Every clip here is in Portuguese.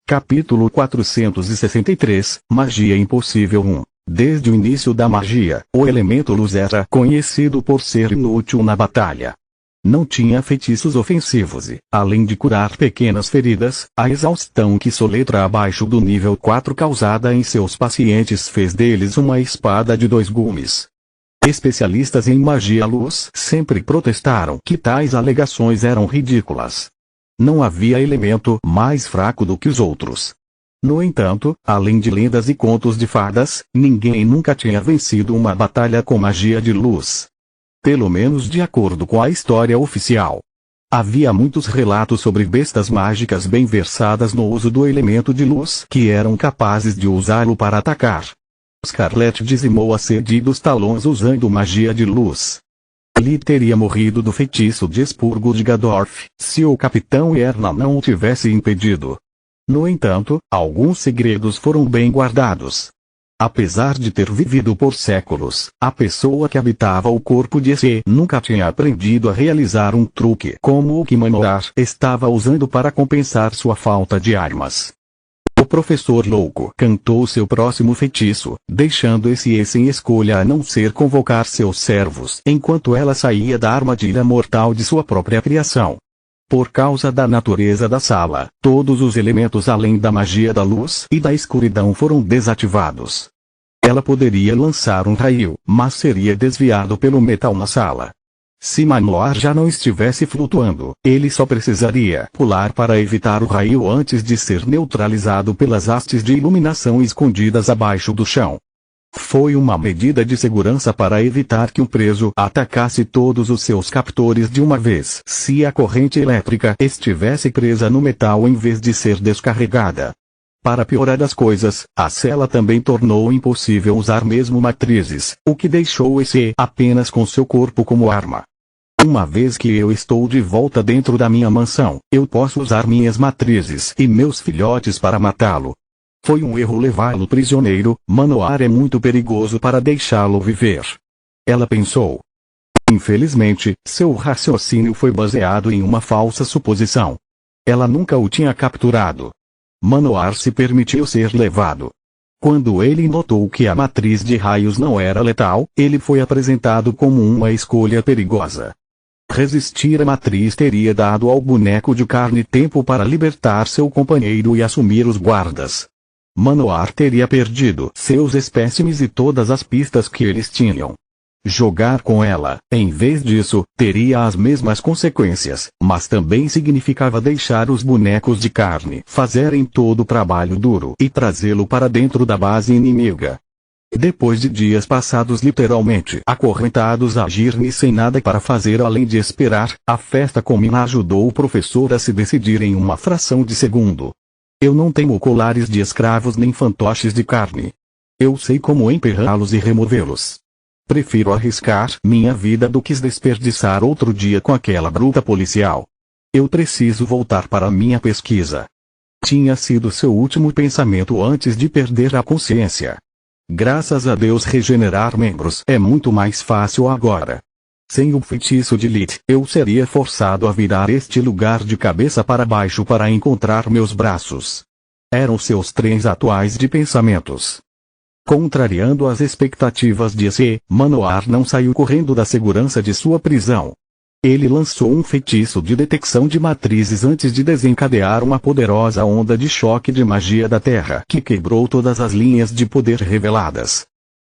Capítulo 463, Magia Impossível 1. Desde o início da magia, o elemento luz era conhecido por ser inútil na batalha. Não tinha feitiços ofensivos e, além de curar pequenas feridas, a exaustão que soletra abaixo do nível 4 causada em seus pacientes fez deles uma espada de 2 gumes. Especialistas em magia luz sempre protestaram que tais alegações eram ridículas. Não havia elemento mais fraco do que os outros. No entanto, além de lendas e contos de fadas, ninguém nunca tinha vencido uma batalha com magia de luz. Pelo menos de acordo com a história oficial. Havia muitos relatos sobre bestas mágicas bem versadas no uso do elemento de luz que eram capazes de usá-lo para atacar. Scarlet dizimou a sede dos Talons usando magia de luz. Lee teria morrido do feitiço de expurgo de Gadorf, se o Capitão Erna não o tivesse impedido. No entanto, alguns segredos foram bem guardados. Apesar de ter vivido por séculos, a pessoa que habitava o corpo de Ace nunca tinha aprendido a realizar um truque como o que Manoar estava usando para compensar sua falta de armas. O professor louco cantou seu próximo feitiço, deixando Ace sem escolha a não ser convocar seus servos enquanto ela saía da armadilha mortal de sua própria criação. Por causa da natureza da sala, todos os elementos além da magia da luz e da escuridão foram desativados. Ela poderia lançar um raio, mas seria desviado pelo metal na sala. Se Manoar já não estivesse flutuando, ele só precisaria pular para evitar o raio antes de ser neutralizado pelas hastes de iluminação escondidas abaixo do chão. Foi uma medida de segurança para evitar que o preso atacasse todos os seus captores de uma vez se a corrente elétrica estivesse presa no metal em vez de ser descarregada. Para piorar as coisas, a cela também tornou impossível usar mesmo matrizes, o que deixou Ace apenas com seu corpo como arma. Uma vez que eu estou de volta dentro da minha mansão, eu posso usar minhas matrizes e meus filhotes para matá-lo. Foi um erro levá-lo prisioneiro, Manoar é muito perigoso para deixá-lo viver. Ela pensou. Infelizmente, seu raciocínio foi baseado em uma falsa suposição. Ela nunca o tinha capturado. Manoar se permitiu ser levado. Quando ele notou que a matriz de raios não era letal, ele foi apresentado como uma escolha perigosa. Resistir à matriz teria dado ao boneco de carne tempo para libertar seu companheiro e assumir os guardas. Manoar teria perdido seus espécimes e todas as pistas que eles tinham. Jogar com ela, em vez disso, teria as mesmas consequências, mas também significava deixar os bonecos de carne fazerem todo o trabalho duro e trazê-lo para dentro da base inimiga. Depois de dias passados literalmente acorrentados a Girne sem nada para fazer além de esperar, a festa comina ajudou o professor a se decidir em uma fração de segundo. Eu não tenho colares de escravos nem fantoches de carne. Eu sei como emperrá-los e removê-los. Prefiro arriscar minha vida do que desperdiçar outro dia com aquela bruta policial. Eu preciso voltar para minha pesquisa. Tinha sido seu último pensamento antes de perder a consciência. Graças a Deus regenerar membros é muito mais fácil agora. Sem o feitiço de Lith, eu seria forçado a virar este lugar de cabeça para baixo para encontrar meus braços. Eram seus trens atuais de pensamentos. Contrariando as expectativas de Ace, Manoar não saiu correndo da segurança de sua prisão. Ele lançou um feitiço de detecção de matrizes antes de desencadear uma poderosa onda de choque de magia da Terra que quebrou todas as linhas de poder reveladas.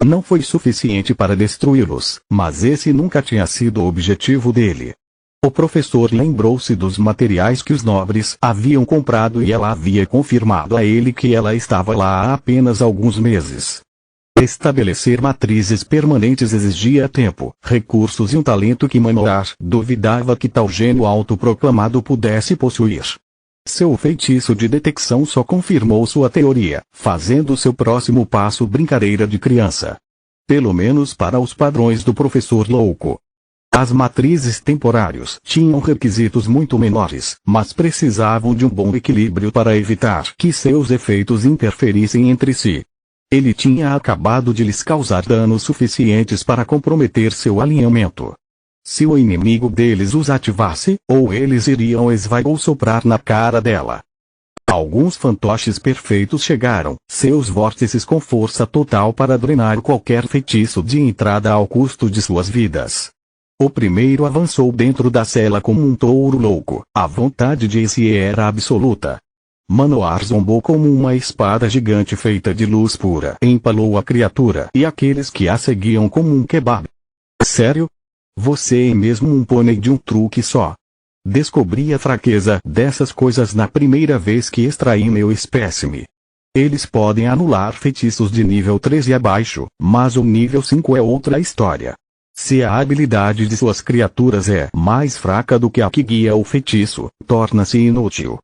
Não foi suficiente para destruí-los, mas esse nunca tinha sido o objetivo dele. O professor lembrou-se dos materiais que os nobres haviam comprado e ela havia confirmado a ele que ela estava lá há apenas alguns meses. Estabelecer matrizes permanentes exigia tempo, recursos e um talento que Manoar duvidava que tal gênio autoproclamado pudesse possuir. Seu feitiço de detecção só confirmou sua teoria, fazendo seu próximo passo brincadeira de criança. Pelo menos para os padrões do professor louco. As matrizes temporários tinham requisitos muito menores, mas precisavam de um bom equilíbrio para evitar que seus efeitos interferissem entre si. Ele tinha acabado de lhes causar danos suficientes para comprometer seu alinhamento. Se o inimigo deles os ativasse, ou eles iriam esvair ou soprar na cara dela. Alguns fantoches perfeitos chegaram, seus vórtices com força total para drenar qualquer feitiço de entrada ao custo de suas vidas. O primeiro avançou dentro da cela como um touro louco, a vontade de Ace era absoluta. Manoar zombou como uma espada gigante feita de luz pura. Empalou a criatura e aqueles que a seguiam como um kebab. Sério? Você é mesmo um pônei de um truque só. Descobri a fraqueza dessas coisas na primeira vez que extraí meu espécime. Eles podem anular feitiços de nível 13 abaixo, mas o nível 5 é outra história. Se a habilidade de suas criaturas é mais fraca do que a que guia o feitiço, torna-se inútil.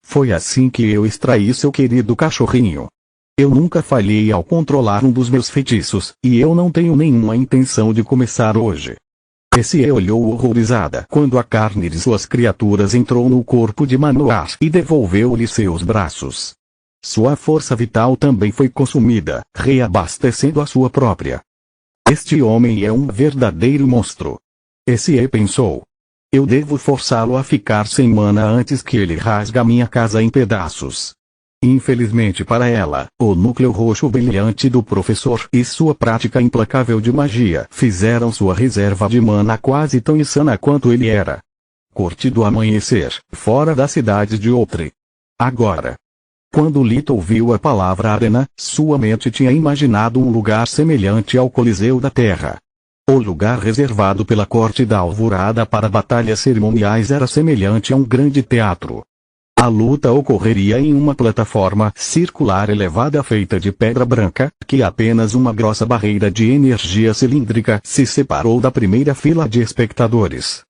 Foi assim que eu extraí seu querido cachorrinho. Eu nunca falhei ao controlar um dos meus feitiços, e eu não tenho nenhuma intenção de começar hoje. Ace olhou horrorizada quando a carne de suas criaturas entrou no corpo de Manoar e devolveu-lhe seus braços. Sua força vital também foi consumida, reabastecendo a sua própria. Este homem é um verdadeiro monstro. Ace pensou. Eu devo forçá-lo a ficar sem mana antes que ele rasgue minha casa em pedaços. Infelizmente para ela, o núcleo roxo brilhante do professor e sua prática implacável de magia fizeram sua reserva de mana quase tão insana quanto ele era. Corte do amanhecer, fora da cidade de Outre. Agora. Quando Lito ouviu a palavra arena, sua mente tinha imaginado um lugar semelhante ao Coliseu da Terra. O lugar reservado pela Corte da Alvorada para batalhas cerimoniais era semelhante a um grande teatro. A luta ocorreria em uma plataforma circular elevada feita de pedra branca, que apenas uma grossa barreira de energia cilíndrica se separou da primeira fila de espectadores.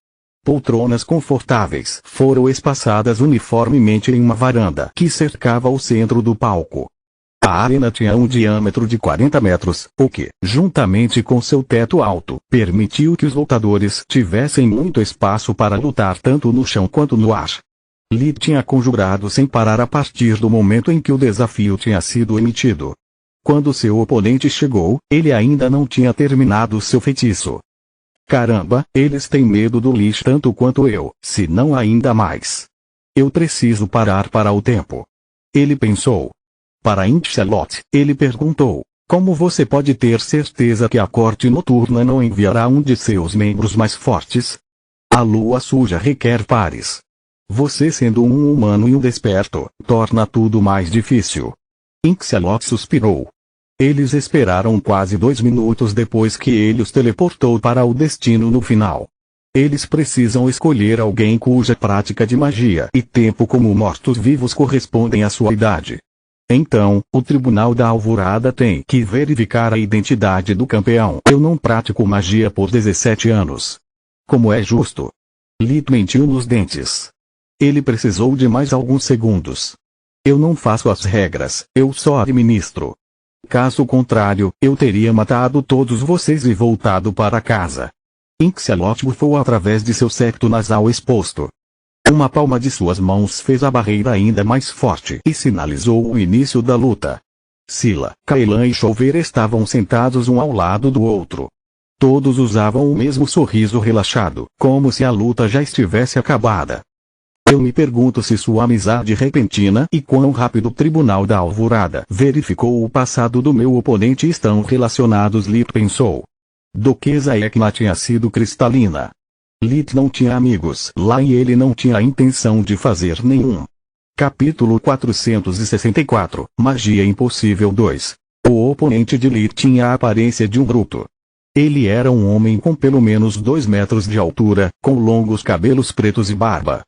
Poltronas confortáveis foram espaçadas uniformemente em uma varanda que cercava o centro do palco. A arena tinha um diâmetro de 40 metros, o que, juntamente com seu teto alto, permitiu que os lutadores tivessem muito espaço para lutar tanto no chão quanto no ar. Lee tinha conjurado sem parar a partir do momento em que o desafio tinha sido emitido. Quando seu oponente chegou, ele ainda não tinha terminado seu feitiço. Caramba, eles têm medo do Lich tanto quanto eu, se não ainda mais. Eu preciso parar para o tempo. Ele pensou. Para Inxalot, ele perguntou, como você pode ter certeza que a corte noturna não enviará um de seus membros mais fortes? A lua suja requer pares. Você sendo um humano e um desperto, torna tudo mais difícil. Inxalot suspirou. Eles esperaram quase 2 minutos depois que ele os teleportou para o destino no final. Eles precisam escolher alguém cuja prática de magia e tempo como mortos-vivos correspondem à sua idade. Então, o Tribunal da Alvorada tem que verificar a identidade do campeão. Eu não pratico magia por 17 anos. Como é justo? Lee mentiu nos dentes. Ele precisou de mais alguns segundos. Eu não faço as regras, eu só administro. Caso contrário, eu teria matado todos vocês e voltado para casa. Inxalot bufou através de seu septo nasal exposto. Uma palma de suas mãos fez a barreira ainda mais forte e sinalizou o início da luta. Scylla, Kailan e Chover estavam sentados um ao lado do outro. Todos usavam o mesmo sorriso relaxado, como se a luta já estivesse acabada. Eu me pergunto se sua amizade repentina e quão rápido o Tribunal da Alvorada verificou o passado do meu oponente estão relacionados. Lit pensou. Duquesa Ekna tinha sido cristalina. Lit não tinha amigos lá e ele não tinha a intenção de fazer nenhum. Capítulo 464, Magia Impossível 2. O oponente de Lit tinha a aparência de um bruto. Ele era um homem com pelo menos 2 metros de altura, com longos cabelos pretos e barba.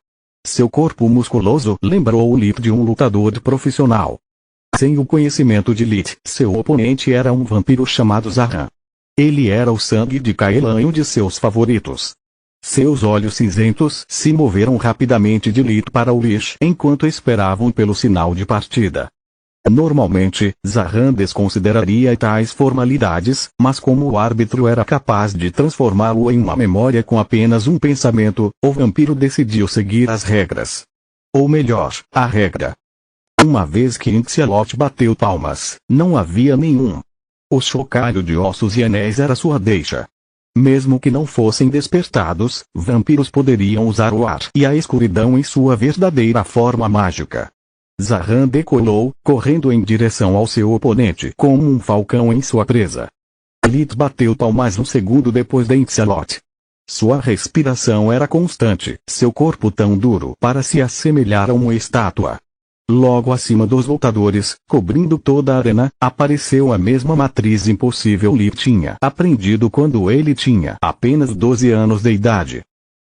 Seu corpo musculoso lembrou Lit de um lutador profissional. Sem o conhecimento de Lit, seu oponente era um vampiro chamado Zahan. Ele era o sangue de Kailan e um de seus favoritos. Seus olhos cinzentos se moveram rapidamente de Lit para o Lich enquanto esperavam pelo sinal de partida. Normalmente, Zahan desconsideraria tais formalidades, mas como o árbitro era capaz de transformá-lo em uma memória com apenas um pensamento, o vampiro decidiu seguir as regras. Ou melhor, a regra. Uma vez que Inxalot bateu palmas, não havia nenhum. O chocalho de ossos e anéis era sua deixa. Mesmo que não fossem despertados, vampiros poderiam usar o ar e a escuridão em sua verdadeira forma mágica. Zarran decolou, correndo em direção ao seu oponente como um falcão em sua presa. Lit bateu palmas um segundo depois de Inxalot. Sua respiração era constante, seu corpo tão duro para se assemelhar a uma estátua. Logo acima dos lutadores, cobrindo toda a arena, apareceu a mesma matriz impossível Lit tinha aprendido quando ele tinha apenas 12 anos de idade.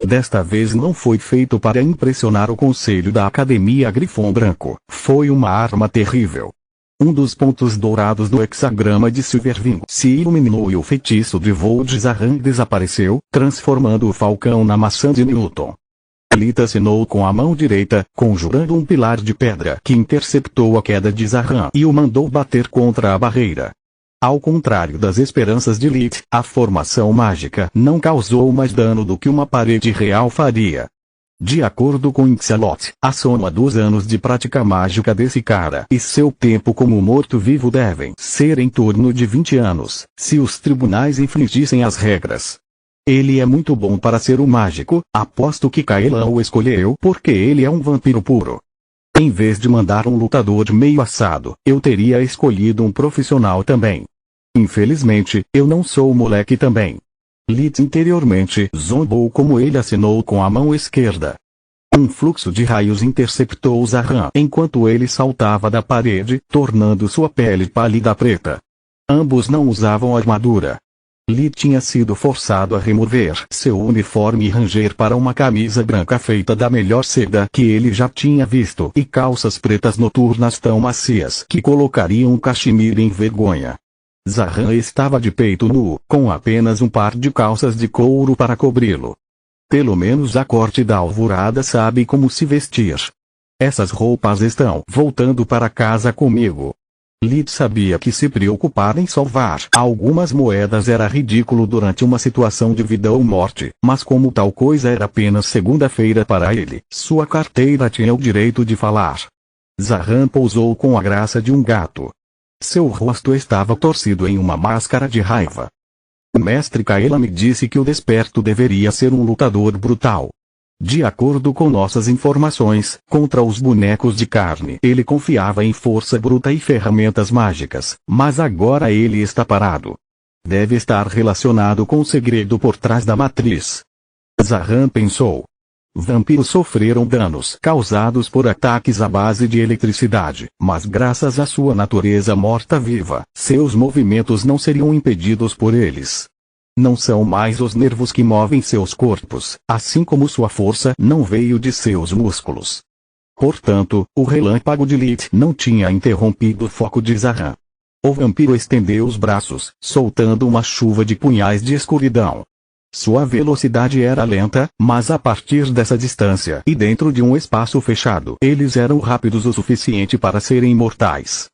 Desta vez não foi feito para impressionar o conselho da Academia Grifão Branco, foi uma arma terrível. Um dos pontos dourados do hexagrama de Silverwing se iluminou e o feitiço de voo de Zarran desapareceu, transformando o falcão na maçã de Newton. Lit assinou com a mão direita, conjurando um pilar de pedra que interceptou a queda de Zarran e o mandou bater contra a barreira. Ao contrário das esperanças de Lit, a formação mágica não causou mais dano do que uma parede real faria. De acordo com Inxalot, a soma dos anos de prática mágica desse cara e seu tempo como morto-vivo devem ser em torno de 20 anos, se os tribunais infringissem as regras. Ele é muito bom para ser um mágico, aposto que Kaelan o escolheu porque ele é um vampiro puro. Em vez de mandar um lutador meio assado, eu teria escolhido um profissional também. Infelizmente, eu não sou moleque também. Lit interiormente zombou como ele assinou com a mão esquerda. Um fluxo de raios interceptou Zarran enquanto ele saltava da parede, tornando sua pele pálida preta. Ambos não usavam armadura. Lit tinha sido forçado a remover seu uniforme e ranger para uma camisa branca feita da melhor seda que ele já tinha visto e calças pretas noturnas tão macias que colocariam o cachemir em vergonha. Zarran estava de peito nu, com apenas um par de calças de couro para cobri-lo. Pelo menos a corte da alvorada sabe como se vestir. Essas roupas estão voltando para casa comigo. Lit sabia que se preocupar em salvar algumas moedas era ridículo durante uma situação de vida ou morte, mas como tal coisa era apenas segunda-feira para ele, sua carteira tinha o direito de falar. Zarran pousou com a graça de um gato. Seu rosto estava torcido em uma máscara de raiva. O mestre Kaelan me disse que o desperto deveria ser um lutador brutal. De acordo com nossas informações, contra os bonecos de carne ele confiava em força bruta e ferramentas mágicas, mas agora ele está parado. Deve estar relacionado com o segredo por trás da matriz. Zarran pensou. Vampiros sofreram danos causados por ataques à base de eletricidade, mas graças à sua natureza morta-viva, seus movimentos não seriam impedidos por eles. Não são mais os nervos que movem seus corpos, assim como sua força não veio de seus músculos. Portanto, o relâmpago de Lit não tinha interrompido o foco de Zarran. O vampiro estendeu os braços, soltando uma chuva de punhais de escuridão. Sua velocidade era lenta, mas a partir dessa distância e dentro de um espaço fechado, eles eram rápidos o suficiente para serem mortais.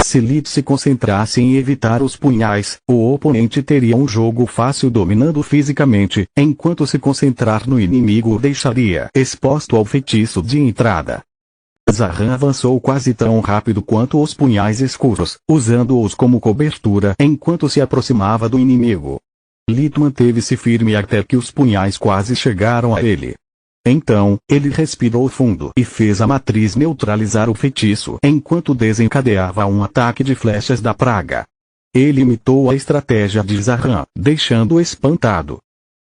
Se Lit se concentrasse em evitar os punhais, o oponente teria um jogo fácil dominando fisicamente, enquanto se concentrar no inimigo o deixaria exposto ao feitiço de entrada. Zarran avançou quase tão rápido quanto os punhais escuros, usando-os como cobertura enquanto se aproximava do inimigo. Lit manteve-se firme até que os punhais quase chegaram a ele. Então, ele respirou fundo e fez a matriz neutralizar o feitiço enquanto desencadeava um ataque de flechas da praga. Ele imitou a estratégia de Zarran, deixando-o espantado.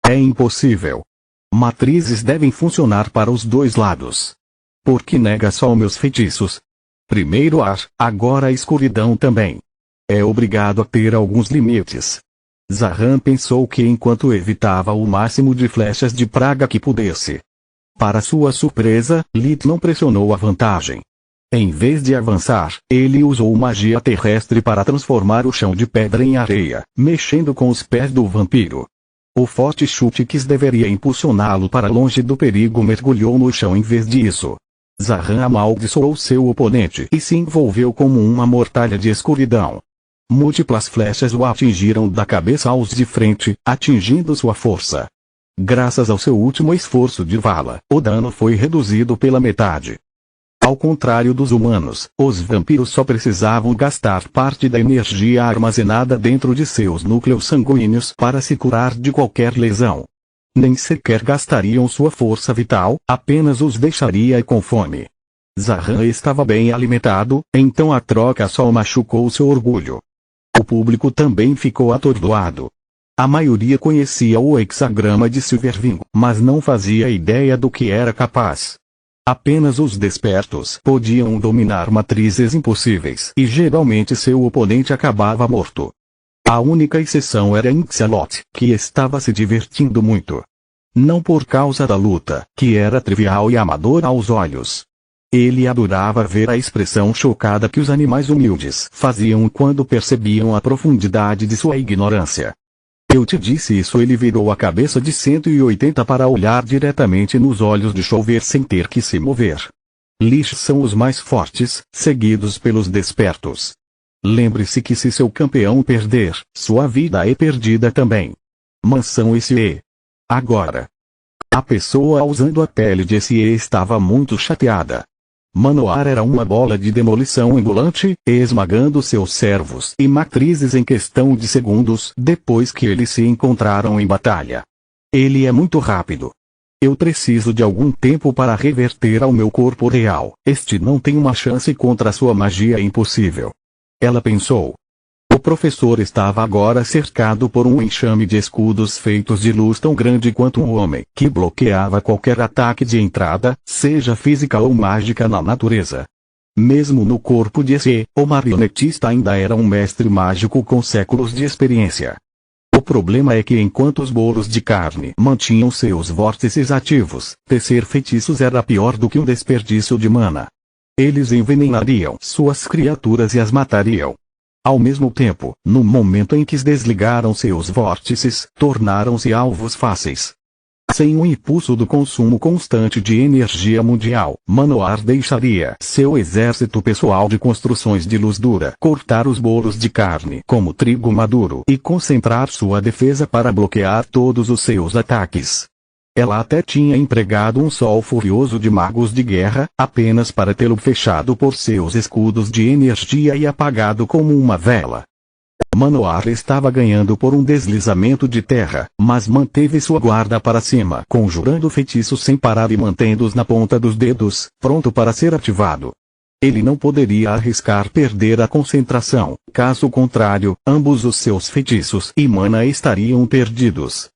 É impossível. Matrizes devem funcionar para os dois lados. Por que nega só meus feitiços? Primeiro ar, agora a escuridão também. É obrigado a ter alguns limites. Zarran pensou que enquanto evitava o máximo de flechas de praga que pudesse. Para sua surpresa, Lit não pressionou a vantagem. Em vez de avançar, ele usou magia terrestre para transformar o chão de pedra em areia, mexendo com os pés do vampiro. O forte chute que deveria impulsioná-lo para longe do perigo mergulhou no chão em vez disso. Zarran amaldiçoou seu oponente e se envolveu como uma mortalha de escuridão. Múltiplas flechas o atingiram da cabeça aos de frente, atingindo sua força. Graças ao seu último esforço de vala, o dano foi reduzido pela metade. Ao contrário dos humanos, os vampiros só precisavam gastar parte da energia armazenada dentro de seus núcleos sanguíneos para se curar de qualquer lesão. Nem sequer gastariam sua força vital, apenas os deixaria com fome. Zahan estava bem alimentado, então a troca só machucou seu orgulho. O público também ficou atordoado. A maioria conhecia o hexagrama de Silverwing, mas não fazia ideia do que era capaz. Apenas os despertos podiam dominar matrizes impossíveis e geralmente seu oponente acabava morto. A única exceção era Inxalot, que estava se divertindo muito. Não por causa da luta, que era trivial e amadora aos olhos. Ele adorava ver a expressão chocada que os animais humildes faziam quando percebiam a profundidade de sua ignorância. Eu te disse isso. Ele virou a cabeça de 180 para olhar diretamente nos olhos de Chover sem ter que se mover. Lich são os mais fortes, seguidos pelos despertos. Lembre-se que se seu campeão perder, sua vida é perdida também. Mansão SE. Agora. A pessoa usando a pele de SE estava muito chateada. Manoar era uma bola de demolição ambulante, esmagando seus servos e matrizes em questão de segundos depois que eles se encontraram em batalha. Ele é muito rápido. Eu preciso de algum tempo para reverter ao meu corpo real. Este não tem uma chance contra sua magia impossível. Ela pensou. O professor estava agora cercado por um enxame de escudos feitos de luz tão grande quanto um homem, que bloqueava qualquer ataque de entrada, seja física ou mágica na natureza. Mesmo no corpo de SE, o marionetista ainda era um mestre mágico com séculos de experiência. O problema é que enquanto os bolos de carne mantinham seus vórtices ativos, tecer feitiços era pior do que um desperdício de mana. Eles envenenariam suas criaturas e as matariam. Ao mesmo tempo, no momento em que desligaram seus vórtices, tornaram-se alvos fáceis. Sem um impulso do consumo constante de energia mundial, Manoar deixaria seu exército pessoal de construções de luz dura cortar os bolos de carne como trigo maduro e concentrar sua defesa para bloquear todos os seus ataques. Ela até tinha empregado um sol furioso de magos de guerra, apenas para tê-lo fechado por seus escudos de energia e apagado como uma vela. Manoar estava ganhando por um deslizamento de terra, mas manteve sua guarda para cima, conjurando feitiços sem parar e mantendo-os na ponta dos dedos, pronto para ser ativado. Ele não poderia arriscar perder a concentração, caso contrário, ambos os seus feitiços e mana estariam perdidos.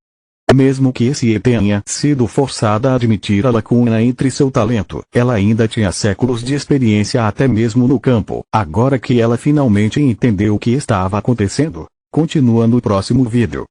Mesmo que SE tenha sido forçada a admitir a lacuna entre seu talento, ela ainda tinha séculos de experiência até mesmo no campo. Agora que ela finalmente entendeu o que estava acontecendo, continua no próximo vídeo.